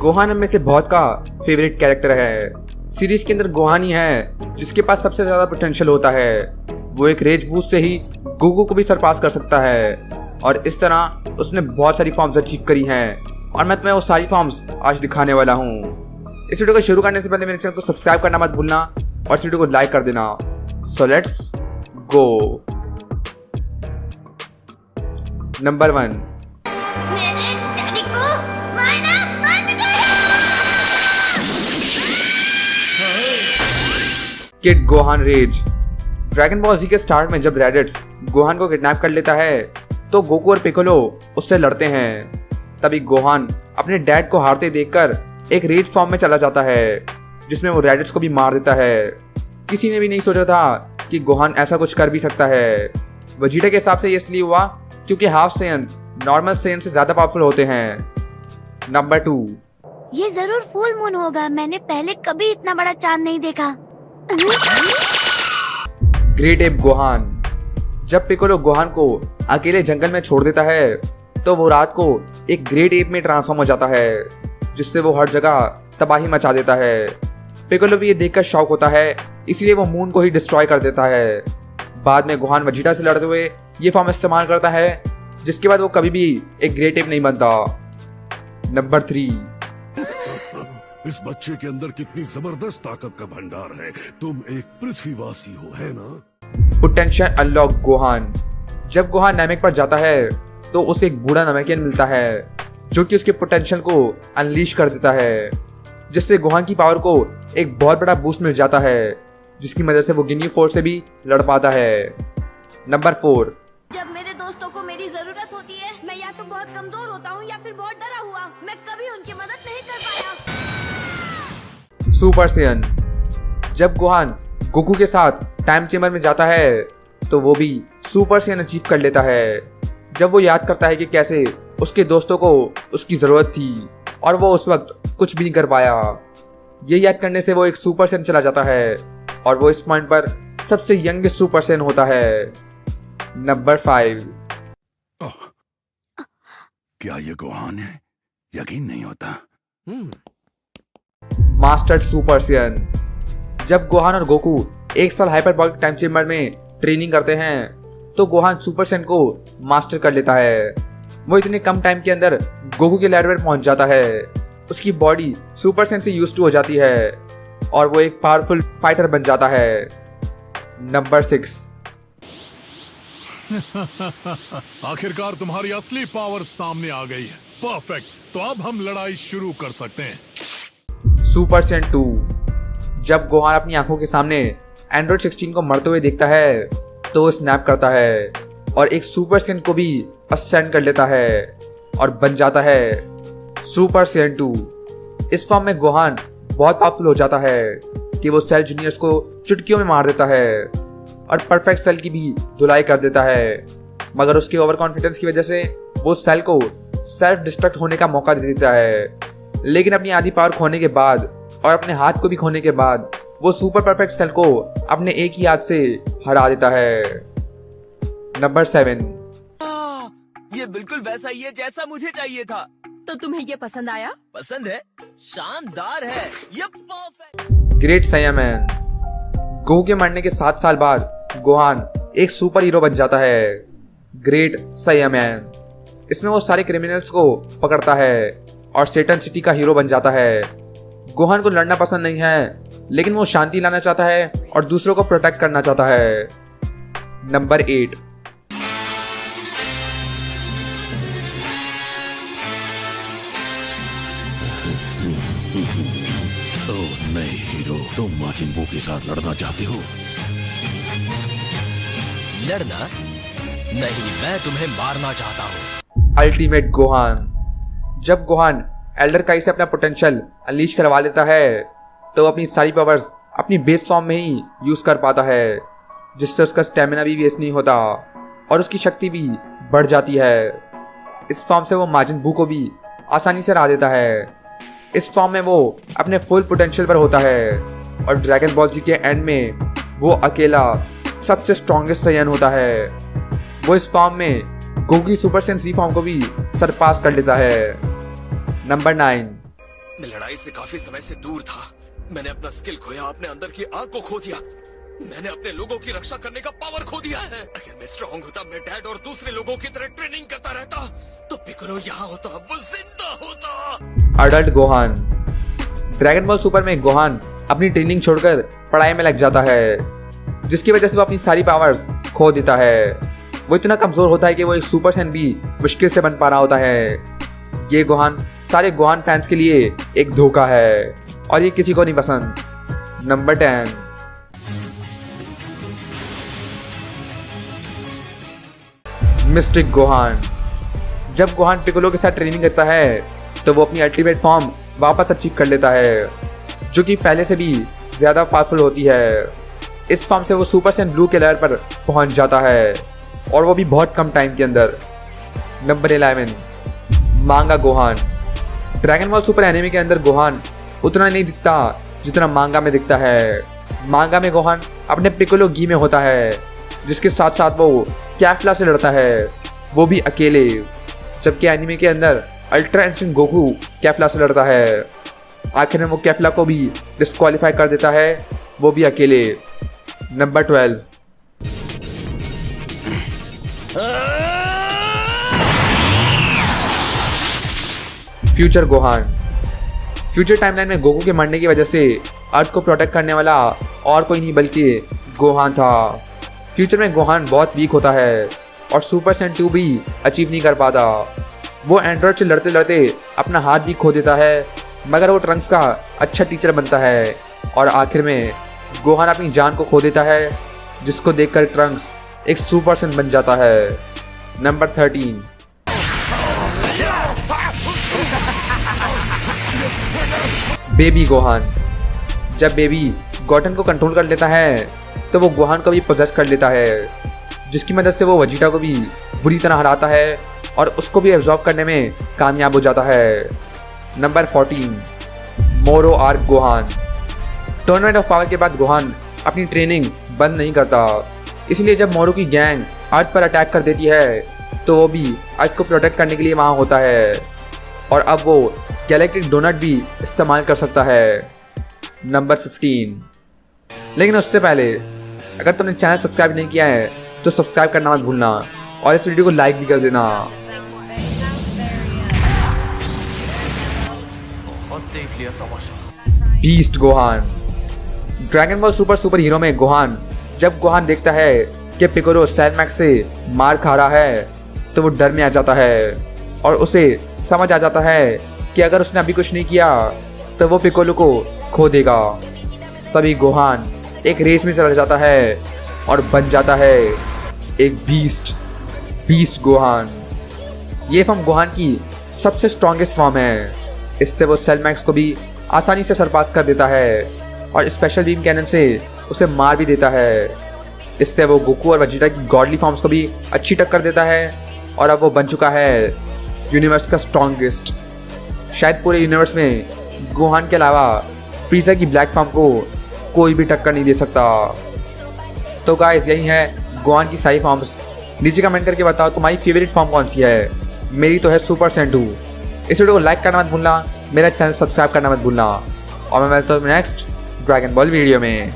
Gohan हम में से बहुत का फेवरेट कैरेक्टर है। सीरीज के अंदर गोहान ही है जिसके पास सबसे ज्यादा पोटेंशियल होता है। वो एक रेज बूस्ट से ही गोकू को भी सरपास कर सकता है और इस तरह उसने बहुत सारी फॉर्म्स अचीव करी हैं और मैं तुम्हें वो सारी फॉर्म्स आज दिखाने वाला हूँ। इस वीडियो को शुरू करने से पहले मेरे चैनल को सब्सक्राइब करना मत भूलना और इस वीडियो को लाइक कर देना। So let's go. नंबर 1, मेरे डैडी को मारना बंद करो। Kid Gohan rage. Dragon Ball Z के स्टार्ट में जब रेडिट्स गोहान को किडनैप कर लेता है तो गोकू और पिकोलो उससे लड़ते हैं। तभी गोहान अपने डैड को हारते देखकर एक रेज फॉर्म में चला जाता है जिसमें वो रेडिट्स को भी मार देता है। किसी ने भी नहीं सोचा था कि गोहान ऐसा कुछ कर भी सकता है। वजीटा के हिसाब से ये इसलिए हुआ क्योंकि हाफ सेयन नॉर्मल सेयन से ज्यादा पावरफुल होते हैं। नंबर 2, ये जरूर फुल मून होगा। मैंने पहले कभी इतना बड़ा चांद नहीं देखा। Great app Gohan. जब पिकोलो गोहान को अकेले जंगल में छोड़ देता है तो वो रात को एक ग्रेट एप में ट्रांसफॉर्म हो जाता है जिससे वो हर जगह तबाही मचा देता है। पिकोलो भी ये देखकर शॉक होता है, इसलिए वो मून को ही डिस्ट्रॉय कर देता है। बाद में गोहान वजीटा से लड़ते हुए ये फॉर्म इस्तेमाल करता है जिसके बाद वो कभी भी एक ग्रेट एप नहीं बनता। नंबर 3, इस बच्चे के अंदर कितनी जबरदस्त ताकत का भंडार है। तुम एक पृथ्वीवासी हो, है ना? Potential unlock Gohan. जब गोहान नामेक पर जाता है तो उसे एक बूढ़ा नमेकियन मिलता है जो कि उसके पोटेंशियल को अनलीश कर देता है, जिससे गोहान की पावर को एक बहुत बड़ा बूस्ट मिल जाता है जिसकी मदद से वो गिनी फोर्स से भी लड़ पाता है। नंबर 4, जब मेरे दोस्तों को मेरी जरूरत होती है, मैं या तो बहुत कमजोर होता हूँ या फिर बहुत डरा हुआ। मैं कभी उनकी मदद नहीं कर पाया। Super Saiyan. जब गोहान गोकू के साथ टाइम चेम्बर में जाता है तो वो भी सुपर सेयन अचीव कर लेता है। जब वो याद करता है कि कैसे उसके दोस्तों को उसकी जरूरत थी और वो उस वक्त कुछ भी नहीं कर पाया। ये याद करने से वो एक सुपर सेयन चला जाता है और वो इस पॉइंट पर सबसे यंगेस्ट सुपर सेयन होता है। नंबर 5, क्या ये गोहान है? यकीन नहीं होता। Mastered super Saiyan. जब गोहान और गोकू एक साल हाइपरबॉलिक टाइम चेम्बर में ट्रेनिंग करते हैं तो गोहान सुपर सेयन को मास्टर कर लेता है। वो इतने कम टाइम के अंदर गोकू के लेवल पर पहुंच जाता है। उसकी बॉडी सुपर सेयन से यूज्ड टू हो जाती है और वो एक पावरफुल फाइटर बन जाता है। नंबर 6, आखिरकार तुम्हारी असली पावर सामने आ गई है। परफेक्ट, तो अब हम लड़ाई शुरू कर सकते हैं। Super Saiyan 2। जब गोहान अपनी आंखों के सामने एंड्रॉइड 16 को मरते हुए देखता है तो वो स्नैप करता है और एक सुपर सेयन को भी असेंड कर लेता है और बन जाता है सुपर सेयन 2। इस फॉर्म में गोहान बहुत पावरफुल हो जाता है कि वो सेल जूनियर्स को चुटकियों में मार देता है और परफेक्ट सेल की भी धुलाई कर देता है, मगर उसके ओवर कॉन्फिडेंस की वजह से वो सेल को सेल्फ डिस्ट्रक्ट होने का मौका दे देता है। लेकिन अपनी आधी पावर खोने के बाद और अपने हाथ को भी खोने के बाद वो सुपर परफेक्ट सेल को अपने एक ही हाथ से हरा देता है। नंबर 7, ये बिल्कुल वैसा ही है जैसा मुझे चाहिए था। तो तुम्हें ये पसंद आया? पसंद है, शानदार है, ये परफेक्ट। ग्रेट सायामैन। गोकू के मरने के 7 साल बाद गोहान एक सुपर हीरो बन जाता है, ग्रेट सायामैन। इसमें वो सारे क्रिमिनल्स को पकड़ता है और सेटन सिटी का हीरो बन जाता है। गोहान को लड़ना पसंद नहीं है लेकिन वो शांति लाना चाहता है और दूसरों को प्रोटेक्ट करना चाहता है। नंबर 8, नहीं हीरो, तुम माजिन बू के साथ लड़ना चाहते हो? लड़ना नहीं, मैं तुम्हें मारना चाहता हूँ। Ultimate Gohan. जब गोहान एल्डर काई से अपना पोटेंशियल अनलीश करवा लेता है तो अपनी सारी पावर्स अपनी बेस फॉर्म में ही यूज कर पाता है जिससे उसका स्टेमिना भी वेस्ट नहीं होता और उसकी शक्ति भी बढ़ जाती है। इस फॉर्म से वो माजिन बू को भी आसानी से हरा देता है। इस फॉर्म में वो अपने फुल पोटेंशियल पर होता है और ड्रैगन बॉल जी के एंड में वो अकेला सबसे स्ट्रॉन्गेस्ट सेयन होता है। वो इस फॉर्म में गोकू की सुपर सेयन 3 फॉर्म को भी सरपास कर लेता है। नंबर 9, मैं लड़ाई से काफी समय से दूर था। मैंने अपना स्किल खोया, अपने अंदर की आग को खो दिया। मैंने अपने लोगों की रक्षा करने का पावर खो दिया है। अगर मैं स्ट्रांग होता, मैं डैड और दूसरे लोगों की तरह ट्रेनिंग करता रहता, तो पिकोलो यहाँ होता, वो जिंदा होता। Adult Gohan. Dragon Ball super में गोहान अपनी ट्रेनिंग छोड़कर पढ़ाई में लग जाता है, जिसकी वजह से वो अपनी सारी पावर्स खो देता है। वो इतना कमजोर होता है कि वो एक सुपर सैन भी मुश्किल से बन पा रहा होता है। ये गोहान सारे गोहान फैंस के लिए एक धोखा है और ये किसी को नहीं पसंद। नंबर 10। Mistake Gohan. जब गोहान पिकोलो के साथ ट्रेनिंग करता है तो वो अपनी अल्टीमेट फॉर्म वापस अचीव कर लेता है, जो कि पहले से भी ज़्यादा पावरफुल होती है। इस फॉर्म से वो सुपर सैन ब्लू के लेवल पर पहुंच जाता है, और वो भी बहुत कम टाइम के अंदर। नंबर 11। मांगा Gohan. Dragon Ball super anime के अंदर गोहान उतना नहीं दिखता जितना मांगा में दिखता है। मांगा में गोहान अपने पिकोलो गी में होता है, जिसके साथ साथ वो कैफ्ला से लड़ता है, वो भी अकेले। जबकि एनिमे के अंदर अल्ट्रा इंस्टेंट गोकू कैफ्ला से लड़ता है। आखिर में वो कैफ्ला को भी डिस्क्वालीफाई कर देता है, वो भी अकेले। Number 12। Future Gohan. Future timeline में गोकू के मरने की वजह से अर्थ को प्रोटेक्ट करने वाला और कोई नहीं बल्कि गोहान था। फ्यूचर में गोहान बहुत वीक होता है और सुपर सैन 2 भी अचीव नहीं कर पाता। वो एंड्रॉयड से लड़ते लड़ते अपना हाथ भी खो देता है, मगर वो ट्रंक्स का अच्छा टीचर बनता है और आखिर में गोहान अपनी जान को खो देता है, जिसको देखकर ट्रंक्स एक सुपर सैन बन जाता है। नंबर 13। Baby Gohan. जब बेबी गॉटन को कंट्रोल कर लेता है तो वो गोहान को भी पोजेस कर लेता है, जिसकी मदद से वो वेजिटा को भी बुरी तरह हराता है और उसको भी एब्जॉर्ब करने में कामयाब हो जाता है। नंबर 14। मोरो arc Gohan. Tournament of power के बाद गोहान अपनी ट्रेनिंग बंद नहीं करता, इसलिए जब मोरो की गैंग अर्थ पर अटैक कर देती है तो वो भी अर्थ को प्रोटेक्ट करने के लिए वहाँ होता है, और अब वो गैलेक्टिक डोनट भी इस्तेमाल कर सकता है। नंबर 15। लेकिन उससे पहले अगर तुमने चैनल सब्सक्राइब नहीं किया है तो सब्सक्राइब करना मत भूलना और इस वीडियो को लाइक भी कर देना। बहुत देख लिया तमाशा। Beast Gohan. Dragon Ball Super Hero में गोहान जब गोहान देखता है कि पिकोलो सेल मैक्स से मार खा रहा है तो वो डर में आ जाता है और उसे समझ आ जाता है कि अगर उसने अभी कुछ नहीं किया तो वो पिकोलो को खो देगा। तभी गोहान एक रेस में चला जाता है और बन जाता है एक बीस्ट गोहान। ये फॉर्म गोहान की सबसे स्ट्रॉन्गेस्ट फॉर्म है। इससे वो सेल मैक्स को भी आसानी से सरपास कर देता है और स्पेशल बीम कैनन से उसे मार भी देता है। इससे वो गोकू और वेजिटा की गॉडली फॉर्म्स को भी अच्छी टक्कर देता है और अब वो बन चुका है यूनिवर्स का स्ट्रॉन्गेस्ट। शायद पूरे यूनिवर्स में गोहान के अलावा फ्रीज़र की ब्लैक फॉर्म को कोई भी टक्कर नहीं दे सकता। तो गाइस यही है गोहान की सारी फॉर्म्स। नीचे कमेंट करके बताओ तुम्हारी फेवरेट फॉर्म कौन सी है। मेरी तो है सुपर सैन 2। इस वीडियो को लाइक करना मत भूलना, मेरा चैनल सब्सक्राइब करना मत भूलना और मैं मिलता हूँ नेक्स्ट ड्रैगन बॉल वीडियो में।